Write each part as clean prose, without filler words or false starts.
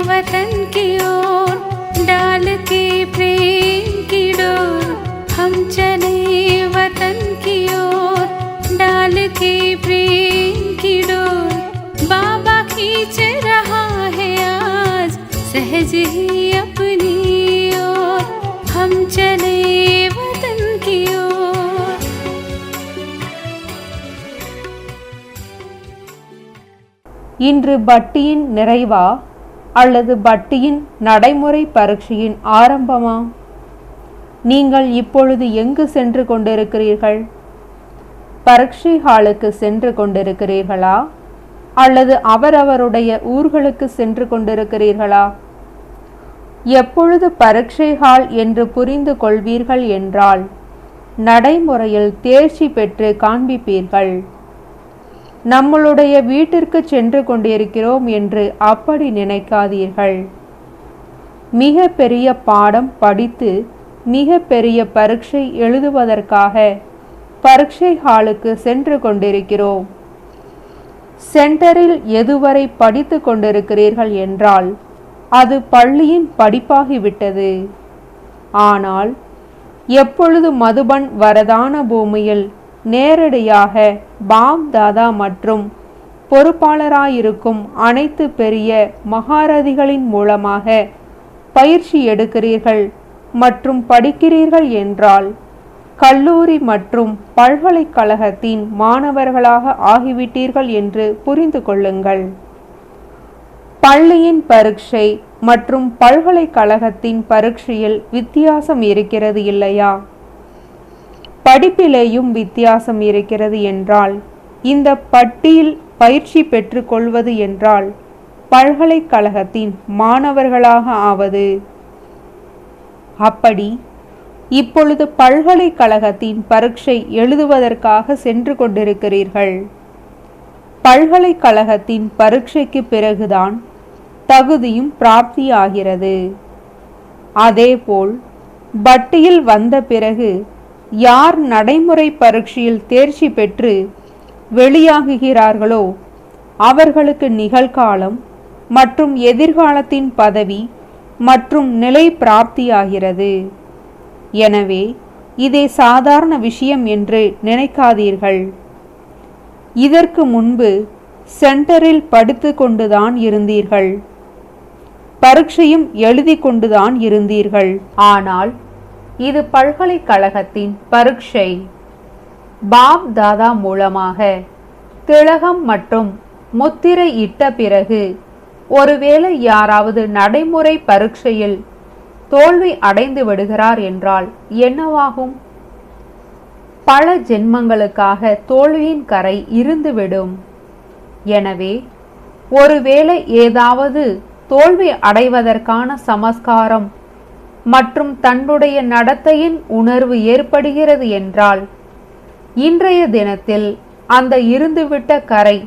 वतन की ओर डाल के प्रेम की डोर, हम चले वतन की ओर डाल के प्रेम की डोर। बाबा खींच रहा है आज सहज ही अपनी ओर, हम चले वतन की ओर। இன்று பட்டியின் நிறைவா அல்லது பட்டியின் நடைமுறை பரீட்சையின் ஆரம்பமா? நீங்கள் இப்பொழுது எங்கு சென்று கொண்டிருக்கிறீர்கள்? பரீட்சை ஹாலுக்கு சென்று கொண்டிருக்கிறீர்களா அல்லது அவரவருடைய ஊர்களுக்கு சென்று கொண்டிருக்கிறீர்களா? எப்பொழுது பரீட்சை ஹால் என்று புரிந்து கொள்வீர்கள் என்றால் நடைமுறையில் தேர்ச்சி பெற்று காண்பிப்பீர்கள். நம்மளுடைய வீட்டிற்கு சென்று கொண்டிருக்கிறோம் என்று அப்படி நினைக்காதீர்கள். மிக பெரிய பாடம் படித்து மிக பெரிய பரீட்சை எழுதுவதற்காக பரீட்சை ஹாலுக்கு சென்று கொண்டிருக்கிறோம். சென்டரில் எதுவரை படித்து கொண்டிருக்கிறீர்கள் என்றால் அது பள்ளியின் படிப்பாகிவிட்டது. ஆனால் எப்பொழுது மதுபன் வரதான பூமியில் நேரடியாக பாப் தாதா மற்றும் பொறுப்பாளராயிருக்கும் அனைத்து பெரிய மகாரதிகளின் மூலமாக பயிற்சி எடுக்கிறீர்கள் மற்றும் படிக்கிறீர்கள் என்றால் கல்லூரி மற்றும் பல்கலைக்கழகத்தின் மாணவர்களாக ஆகிவிட்டீர்கள் என்று புரிந்து கொள்ளுங்கள். பள்ளியின் பரீட்சை மற்றும் பல்கலைக்கழகத்தின் பரீட்சையில் வித்தியாசம் இருக்கிறது இல்லையா? படிப்பிலேயும் வித்தியாசம் இருக்கிறது என்றால் இந்த பட்டியில் பயிற்சி பெற்று கொள்வது என்றால் பல்கலைக்கழகத்தின் மாணவர்களாக ஆவது. அப்படி இப்பொழுது பல்கலைக்கழகத்தின் பரீட்சை எழுதுவதற்காக சென்று கொண்டிருக்கிறீர்கள். பல்கலைக்கழகத்தின் பரீட்சைக்கு பிறகுதான் தகுதியும் பிராப்தியாகிறது. அதேபோல் பட்டியில் வந்த பிறகு யார் நடைமுறை பரீட்சையில் தேர்ச்சி பெற்று வெளியாகுகிறார்களோ அவர்களுக்கு நிகழ்காலம் மற்றும் எதிர்காலத்தின் பதவி மற்றும் நிலை பிராப்தியாகிறது. எனவே இதை சாதாரண விஷயம் என்று நினைக்காதீர்கள். இதற்கு முன்பு சென்டரில் படித்து கொண்டுதான் இருந்தீர்கள், பரீட்சையும் எழுதி கொண்டுதான் இருந்தீர்கள். ஆனால் இது பல்கலைக்கழகத்தின் பரீட்சை. பாப் தாதா மூலமாக திலகம் மற்றும் முத்திரை இட்ட பிறகு ஒருவேளை யாராவது நடைமுறை பரீட்சையில் தோல்வி அடைந்து விடுகிறார் என்றால் என்னவாகும்? பல ஜென்மங்களுக்காக தோல்வியின் கரை இருந்துவிடும். எனவே ஒருவேளை ஏதாவது தோல்வி அடைவதற்கான சமஸ்காரம் மற்றும் தன்னுடைய நடத்தையின் உணர்வு ஏற்படுகிறது என்றால் இன்றைய தினத்தில் அந்த இருந்துவிட்ட கரை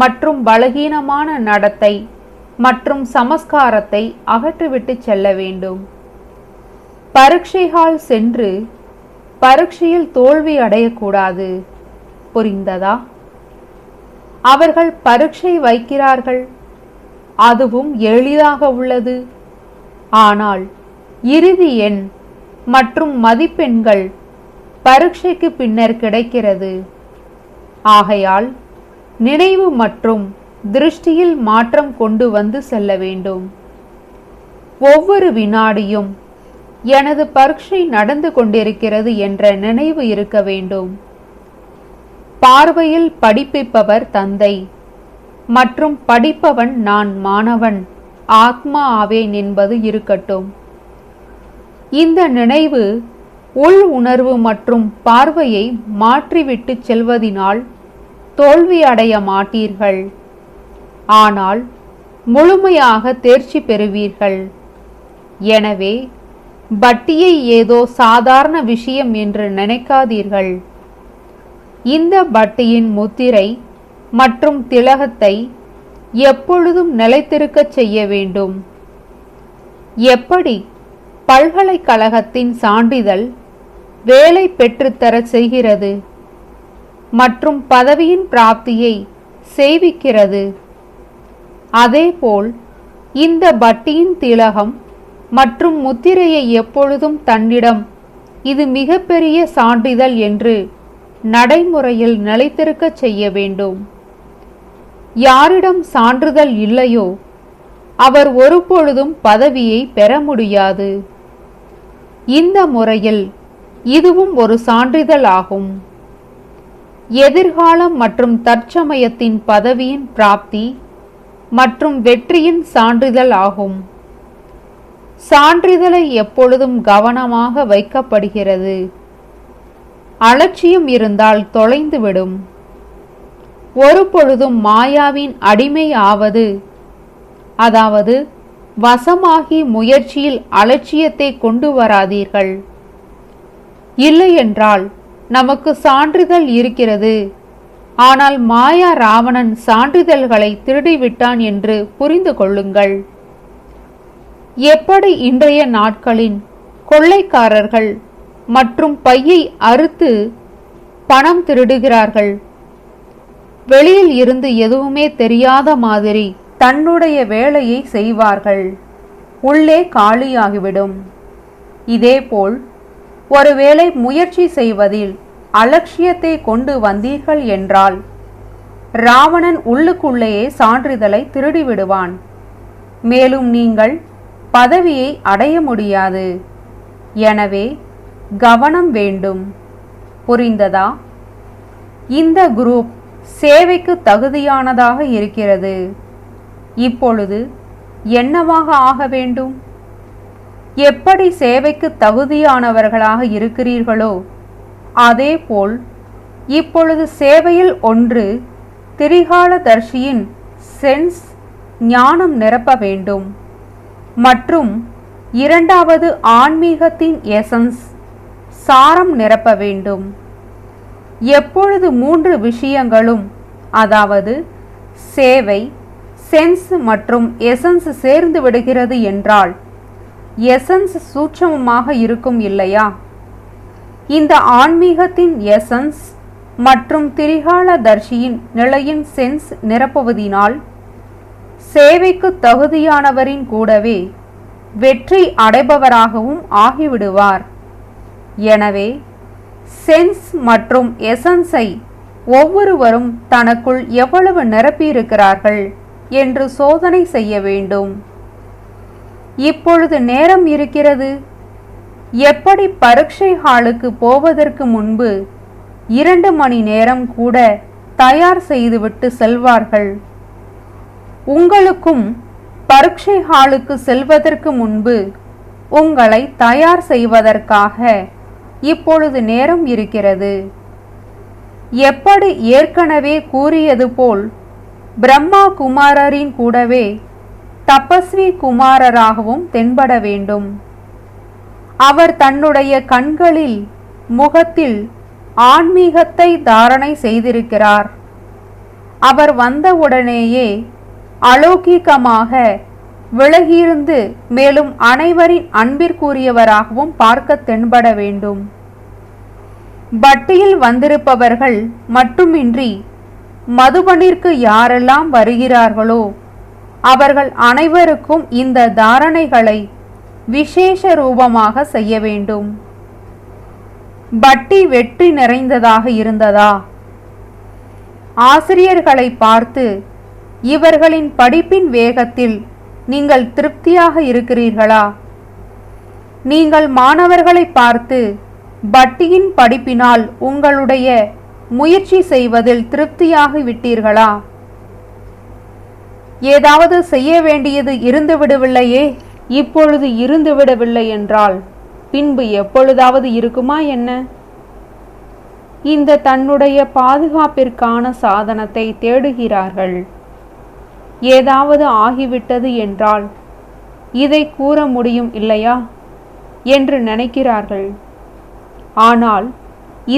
மற்றும் பலகீனமான நடத்தை மற்றும் சமஸ்காரத்தை அகற்றிவிட்டு செல்ல வேண்டும். பரீட்சை ஹால் சென்று பரீட்சையில் தோல்வி அடையக்கூடாது. புரிந்ததா? அவர்கள் பரீட்சை வைக்கிறார்கள், அதுவும் எளிதாக உள்ளது. ஆனால் இறுதி எண் மற்றும் மதிப்பெண்கள் பரீட்சைக்கு பின்னர் கிடைக்கிறது. ஆகையால் நினைவு மற்றும் திருஷ்டியில் மாற்றம் கொண்டு வந்து செல்ல வேண்டும். ஒவ்வொரு வினாடியும் எனது பரீட்சை நடந்து கொண்டிருக்கிறது என்ற நினைவு இருக்க வேண்டும். பார்வையில் படிப்பிப்பவர் தந்தை மற்றும் படிப்பவன் நான் மாணவன் ஆத்மா ஆவேன் என்பது இருக்கட்டும். இந்த நினைவு உள் உணர்வு மற்றும் பார்வையை மாற்றிவிட்டு செல்வதினால் தோல்வி அடைய மாட்டீர்கள். ஆனால் முழுமையாக தேர்ச்சி பெறுவீர்கள். எனவே பட்டியை ஏதோ சாதாரண விஷயம் என்று நினைக்காதீர்கள். இந்த பட்டியின் முத்திரை மற்றும் திலகத்தை எப்பொழுதும் நிலைத்திருக்கச் செய்ய வேண்டும். எப்படி பல்கலைக்கழகத்தின் சான்றிதழ் வேலை பெற்றுத்தர செய்கிறது மற்றும் பதவியின் பிராப்தியை செய்விக்கிறது, அதேபோல் இந்த பட்டியின் திலகம் மற்றும் முத்திரையை எப்பொழுதும் தன்னிடம் இது மிகப்பெரிய சான்றிதழ் என்று நடைமுறையில் நிலைத்திருக்கச் செய்ய வேண்டும். யாரிடம் சான்றிதழ் இல்லையோ அவர் ஒருபொழுதும் பதவியை பெற முடியாது. இந்த முறையில் இதுவும் ஒரு சான்றிதழ் ஆகும். எதிர்காலம் மற்றும் தற்சமயத்தின் பதவியின் பிராப்தி மற்றும் வெற்றியின் சான்றிதழ் ஆகும். சான்றிதழை எப்பொழுதும் கவனமாக வைக்கப்படுகிறது. அலட்சியம் இருந்தால் தொலைந்துவிடும். ஒரு பொழுதும் மாயாவின் அடிமை ஆவது, அதாவது வசமாகி முயற்சியில் அலட்சியத்தை கொண்டு வராதீர்கள். இல்லையென்றால் நமக்கு சான்றிதழ் இருக்கிறது, ஆனால் மாயா ராவணன் சான்றிதழ்களை திருடிவிட்டான் என்று புரிந்து கொள்ளுங்கள். எப்படி இன்றைய நாட்களின் கொள்ளைக்காரர்கள் மற்றும் பையை அறுத்து பணம் திருடுகிறார்கள். வெளியில் இருந்து எதுவுமே தெரியாத மாதிரி தன்னுடைய வேலையை செய்வார்கள், உள்ளே காலியாகிவிடும். இதேபோல் ஒருவேளை முயற்சி செய்வதில் அலட்சியத்தை கொண்டு வந்தீர்கள் என்றால் ராவணன் உள்ளுக்குள்ளேயே சான்றிதழை திருடிவிடுவான். மேலும் நீங்கள் பதவியை அடைய முடியாது. எனவே கவனம் வேண்டும். புரிந்ததா? இந்த குரூப் சேவைக்கு தகுதியானதாக இருக்கிறது. இப்பொழுது என்னவாக ஆக வேண்டும்? எப்படி சேவைக்கு தகுதியானவர்களாக இருக்கிறீர்களோ அதேபோல் இப்பொழுது சேவையில் ஒன்று திரிகாலதர்ஷியின் சென்ஸ் ஞானம் நிரப்ப வேண்டும் மற்றும் இரண்டாவது ஆன்மீகத்தின் எசன்ஸ் சாரம் நிரப்ப வேண்டும். எப்பொழுது 3 விஷயங்களும், அதாவது சேவை, சென்ஸ் மற்றும் எசன்ஸ் சேர்ந்து விடுகிறது என்றால் எசன்ஸ் சூட்சமமாக இருக்கும் இல்லையா? இந்த ஆன்மீகத்தின் எசன்ஸ் மற்றும் திரிகாலதர்ஷியின் நிலையின் சென்ஸ் நிரப்புவதினால் சேவைக்கு தகுதியானவரின் கூடவே வெற்றி அடைபவராகவும் ஆகிவிடுவார். எனவே சென்ஸ் மற்றும் எசன்ஸை ஒவ்வொருவரும் தனக்குள் எவ்வளவு நிரப்பியிருக்கிறார்கள் என்று சோதனை செய்ய வேண்டும். இப்பொழுது நேரம் இருக்கிறது. எப்படி பரீட்சை ஹாலுக்கு போவதற்கு முன்பு 2 மணி நேரம் கூட தயார் செய்துவிட்டு செல்வார்கள். உங்களுக்கும் பரீட்சை ஹாலுக்கு செல்வதற்கு முன்பு உங்களை தயார் செய்வதற்காக இப்பொழுது நேரம் இருக்கிறது. எப்படி ஏற்கனவே கூறியது போல் பிரம்மா குமாரரின் கூடவே தபஸ்வி குமாரராகவும் தென்பட வேண்டும். அவர் தன்னுடைய கண்களில், முகத்தில் ஆன்மீகத்தை தாரணை செய்திருக்கிறார். அவர் வந்தவுடனேயே அலௌகிகமாக விலகியிருந்து மேலும் அனைவரின் அன்பிற்குரியவராகவும் பார்க்க தென்பட வேண்டும். பட்டியில் வந்திருப்பவர்கள் மட்டுமின்றி மதுபனிற்கு யாரெல்லாம் வருகிறார்களோ அவர்கள் அனைவருக்கும் இந்த தாரணைகளை விசேஷ ரூபமாக செய்ய வேண்டும். பட்டி வெற்றி நிறைந்ததாக இருந்ததா? ஆசிரியர்களை பார்த்து இவர்களின் படிப்பின் வேகத்தில் நீங்கள் திருப்தியாக இருக்கிறீர்களா? நீங்கள் மாணவர்களை பார்த்து பட்டியின் படிப்பினால் உங்களுடைய முயற்சி செய்வதில் திருப்தியாகி விட்டீர்களா? ஏதாவது செய்ய வேண்டியது இருந்துவிடவில்லையே? இப்பொழுது இருந்துவிடவில்லை என்றால் பின்பு எப்பொழுதாவது இருக்குமா என்ன? இந்த தன்னுடைய பாதுகாப்பிற்கான சாதனத்தை தேடுகிறார்கள். ஏதாவது ஆகிவிட்டது என்றால் இதை கூற முடியும் இல்லையா? என்று நினைக்கிறார்கள். ஆனால்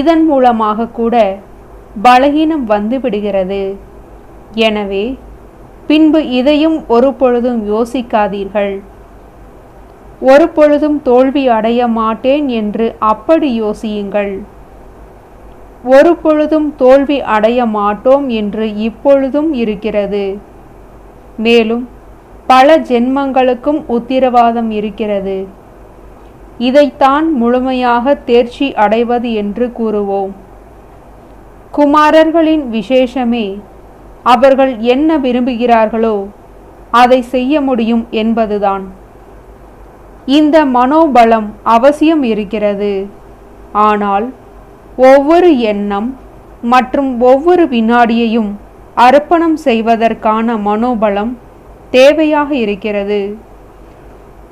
இதன் மூலமாக கூட பலகீனம் வந்து விடுகிறது. எனவே பின்பு இதையும் ஒரு பொழுதும் யோசிக்காதீர்கள். ஒரு பொழுதும் தோல்வி அடைய மாட்டேன் என்று அப்படி யோசியுங்கள். ஒரு பொழுதும் தோல்வி அடைய மாட்டோம் என்று இப்பொழுதும் இருக்கிறது. மேலும் பல ஜென்மங்களுக்கும் உத்திரவாதம் இருக்கிறது. இதைத்தான் முழுமையாக தேர்ச்சி அடைவது என்று கூறுவோம். குமாரர்களின் விசேஷமே அவர்கள் என்ன விரும்புகிறார்களோ அதை செய்ய முடியும் என்பதுதான். இந்த மனோபலம் அவசியம் இருக்கிறது. ஆனால் ஒவ்வொரு எண்ணம் மற்றும் ஒவ்வொரு வினாடியையும் அர்ப்பணம் செய்வதற்கான மனோபலம் தேவையாக இருக்கிறது.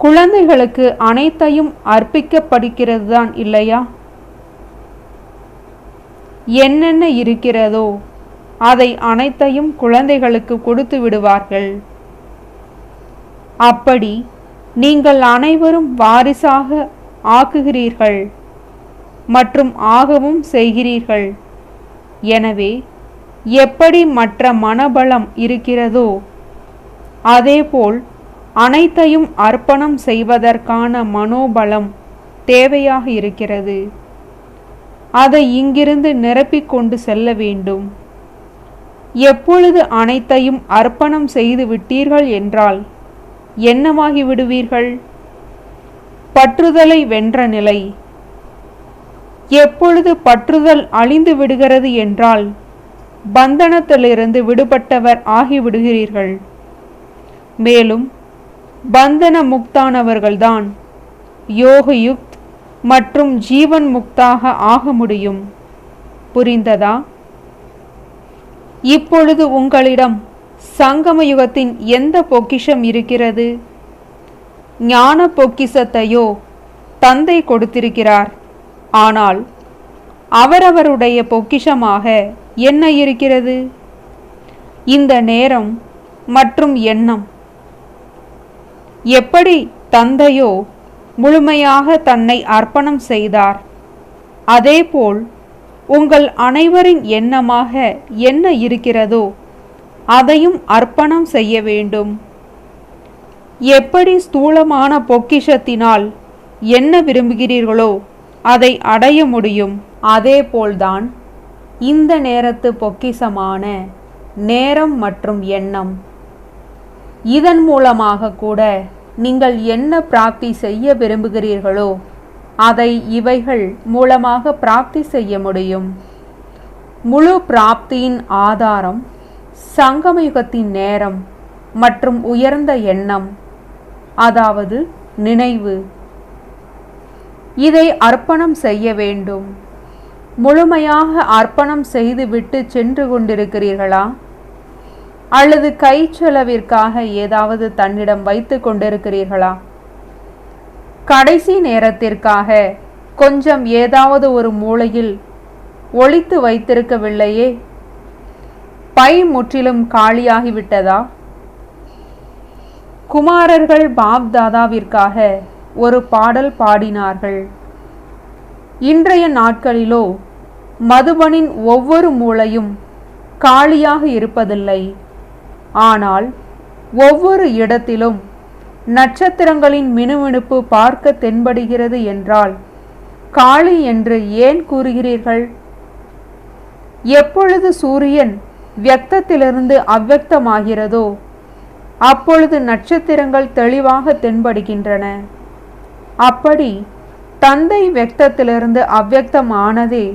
குழந்தைகளுக்கு அனைத்தையும் அர்ப்பிக்கப்படுகிறது தான் இல்லையா? என்னென்ன இருக்கிறதோ அதை அனைத்தையும் குழந்தைகளுக்கு கொடுத்து விடுவார்கள். அப்படி நீங்கள் அனைவரும் வாரிசாக ஆக்குகிறீர்கள் மற்றும் ஆகவும் செய்கிறீர்கள். எனவே எப்படி மற்ற மனபலம் இருக்கிறதோ அதேபோல் அனைத்தையும் அர்ப்பணம் செய்வதற்கான மனோபலம் தேவையாக இருக்கிறது. அதை இங்கிருந்து நிரப்பிக் கொண்டு செல்ல வேண்டும். எப்பொழுது அனைத்தையும் அர்ப்பணம் செய்து விட்டீர்கள் என்றால் என்னவாகி விடுவீர்கள்? பற்றுதலை வென்ற நிலை. எப்பொழுது பற்றுதல் அழிந்து விடுகிறது என்றால் பந்தனத்திலிருந்து விடுபட்டவர் ஆகிவிடுகிறீர்கள். மேலும் பந்தன முக்தானவர்கள்தான் யோகயுக்த் மற்றும் ஜீவன் முக்தாக ஆக முடியும். புரிந்ததா? இப்பொழுது உங்களிடம் சங்கம யுகத்தின் எந்த பொக்கிஷம் இருக்கிறது? ஞான பொக்கிஷத்தையோ தந்தை கொடுத்திருக்கிறார். ஆனால் அவரவருடைய பொக்கிஷமாக என்ன இருக்கிறது? இந்த நேரம் மற்றும் எண்ணம். எப்படி தந்தையோ முழுமையாக தன்னை அர்ப்பணம் செய்தார், அதேபோல் உங்கள் அனைவரின் எண்ணமாக என்ன இருக்கிறதோ அதையும் அர்ப்பணம் செய்ய வேண்டும். எப்படி ஸ்தூலமான பொக்கிஷத்தினால் என்ன விரும்புகிறீர்களோ அதை அடைய முடியும். அதேபோல்தான் இந்த நேரத்து பொக்கிஷமான நேரம் மற்றும் எண்ணம். இதன் மூலமாக கூட நீங்கள் என்ன பிராப்தி செய்ய விரும்புகிறீர்களோ அதை இவைகள் மூலமாக பிராப்தி செய்ய முடியும். முழு பிராப்தியின் ஆதாரம் சங்கமயுகத்தின் நேரம் மற்றும் உயர்ந்த எண்ணம், அதாவது நினைவு. இதை அர்ப்பணம் செய்ய வேண்டும். முழுமையாக அர்ப்பணம் செய்துவிட்டு சென்று கொண்டிருக்கிறீர்களா? அல்லது கை செலவிற்காக ஏதாவது தன்னிடம் வைத்து கொண்டிருக்கிறீர்களா? கடைசி நேரத்திற்காக கொஞ்சம் ஏதாவது ஒரு மூலையில் ஒளித்து வைத்திருக்கவில்லையே? பை முற்றிலும் காலியாகிவிட்டதா? குமாரர்கள் பாப் தாதாவிற்காக ஒரு பாடல் பாடினார்கள். இன்றைய நாட்களிலோ மதுபனின் ஒவ்வொரு மூலையும் காலியாக இருப்பதில்லை. ஆனால் ஒவ்வொரு இடத்திலும் நட்சத்திரங்களின் மினுமினுப்பு பார்க்க தென்படுகிறது என்றால் காளி என்று ஏன் கூறுகிறீர்கள்? எப்பொழுது சூரியன் வியக்தத்திலிருந்து அவ்வக்தமாகிறதோ அப்பொழுது நட்சத்திரங்கள் தெளிவாக தென்படுகின்றன. அப்படி தந்தை வியக்தத்திலிருந்து அவ்வக்தமானதே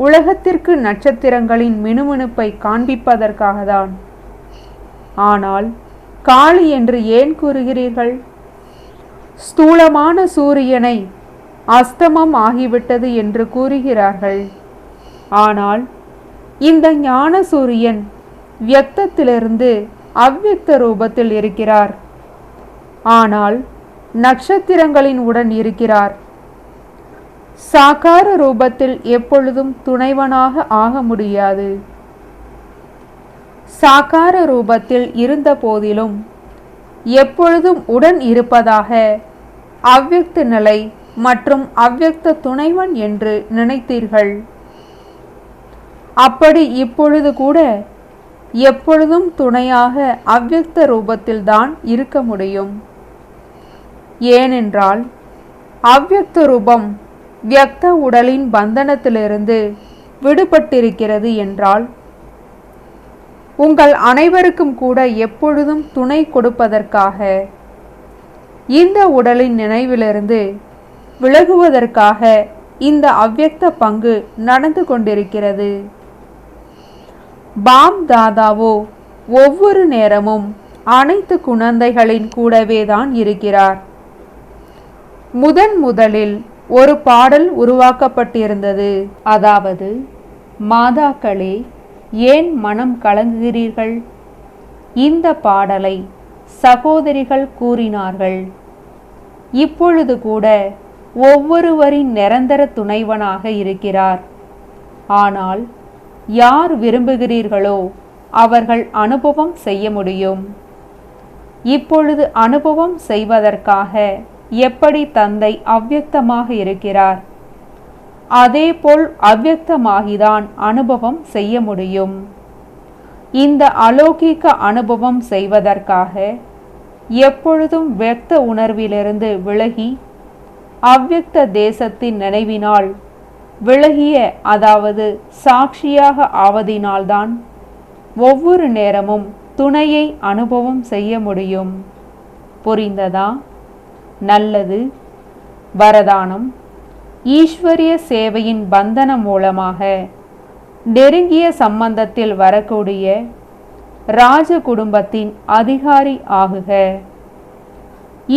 உலகத்திற்கு நட்சத்திரங்களின் மினுமினுப்பை காண்பிப்பதற்காகத்தான். ஆனால் காளி என்று ஏன் கூறுகிறீர்கள்? ஸ்தூலமான சூரியனை அஸ்தமம் ஆகிவிட்டது என்று கூறுகிறார்கள். ஆனால் இந்த ஞான சூரியன் வியக்தத்திலிருந்து அவ்வக்த ரூபத்தில் இருக்கிறார். ஆனால் நட்சத்திரங்களின் உடன் இருக்கிறார். சாகார ரூபத்தில் எப்பொழுதும் துணைவனாக ஆக முடியாது. சாகார ரூபத்தில் இருந்த போதிலும் எப்பொழுதும் உடன் இருப்பதாக அவ்யக்த நிலை மற்றும் அவ்யக்த துணைவன் என்று நினைத்தீர்கள். அப்படி இப்பொழுது கூட எப்பொழுதும் துணையாக அவ்யக்த ரூபத்தில்தான் இருக்க முடியும். ஏனென்றால் அவ்யக்த ரூபம் வியக்த உடலின் பந்தனத்திலிருந்து விடுபட்டிருக்கிறது என்றால் உங்கள் அனைவருக்கும் கூட எப்பொழுதும் துணை கொடுப்பதற்காக, இந்த உடலின் நினைவிலிருந்து விலகுவதற்காக இந்த அவ்யக்த பங்கு நடந்து கொண்டிருக்கிறது. பாப் தாதாவோ ஒவ்வொரு நேரமும் அனைத்து குழந்தைகளின் கூடவே தான் இருக்கிறார். முதலில் ஒரு பாடல் உருவாக்கப்பட்டிருந்தது. அதாவது, மாதாக்களே ஏன் மனம் கலங்குகிறீர்கள்? இந்த பாடலை சகோதரிகள் கூறினார்கள். இப்பொழுது கூட ஒவ்வொருவரின் நிரந்தர துணைவனாக இருக்கிறார். ஆனால் யார் விரும்புகிறீர்களோ அவர்கள் அனுபவம் செய்ய முடியும். இப்பொழுது அனுபவம் செய்வதற்காக எப்படி தந்தை அவ்யக்தமாக இருக்கிறார், அதேபோல் அவ்யக்தமாகிதான் அனுபவம் செய்ய முடியும். இந்த அலௌகிக அனுபவம் செய்வதற்காக எப்பொழுதும் வியக்த உணர்விலிருந்து விலகி அவ்யக்த தேசத்தின் நினைவினால் விலகிய, அதாவது சாட்சியாக ஆவதினால்தான் ஒவ்வொரு நேரமும் துணையை அனுபவம் செய்ய முடியும். புரிந்ததா? நல்லது. வரதானம்: ஈஸ்வரிய சேவையின் பந்தனம் மூலமாக நெருங்கிய சம்பந்தத்தில் வரக்கூடிய ராஜ குடும்பத்தின் அதிகாரி ஆகுக.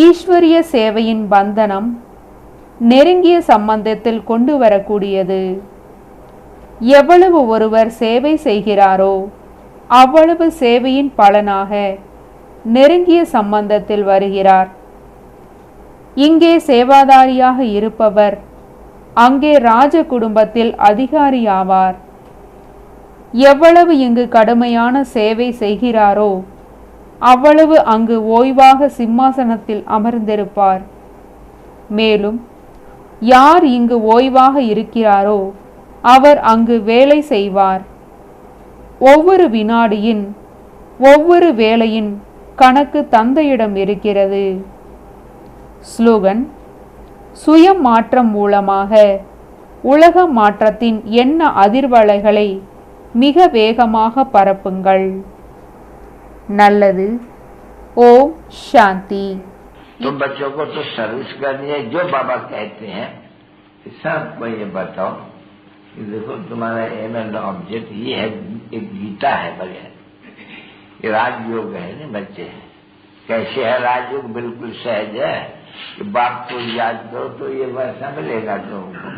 ஈஸ்வரிய சேவையின் பந்தனம் நெருங்கிய சம்பந்தத்தில் கொண்டு வரக்கூடியது. எவ்வளவு ஒருவர் சேவை செய்கிறாரோ அவ்வளவு சேவையின் பலனாக நெருங்கிய சம்பந்தத்தில் வருகிறார். இங்கே சேவாதாரியாக இருப்பவர் அங்கே ராஜ குடும்பத்தில் அதிகாரியாவார். எவ்வளவு இங்கு கடுமையான சேவை செய்கிறாரோ அவ்வளவு அங்கு ஓய்வாக சிம்மாசனத்தில் அமர்ந்திருப்பார். மேலும் யார் இங்கு ஓய்வாக இருக்கிறாரோ அவர் அங்கு வேலை செய்வார். ஒவ்வொரு வினாடியின் ஒவ்வொரு வேலையின் கணக்கு தந்தையிடம் இருக்கிறது. ஸ்லோகன்: சுய மாற்றம் மூலமாக உலக மாற்றத்தின் எண்ண அதிர்வலைகளை மிக வேகமாக பரப்புங்கள். நல்லது. ஓம் சாந்தி. तुम बच्चों को तो सर्विस करनी है, जो बाबा कहते हैं सबको ये बताओ कि देखो तुम्हारा एम एंड ऑब्जेक्ट ये है, एक गीता है बढ़िया, ये राजयोग है ना बच्चे। कैसे है राजयोग? बिल्कुल सहज है कि बाप को याद करो तो ये वैसा मिलेगा तुमको।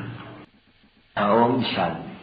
ओम शांति।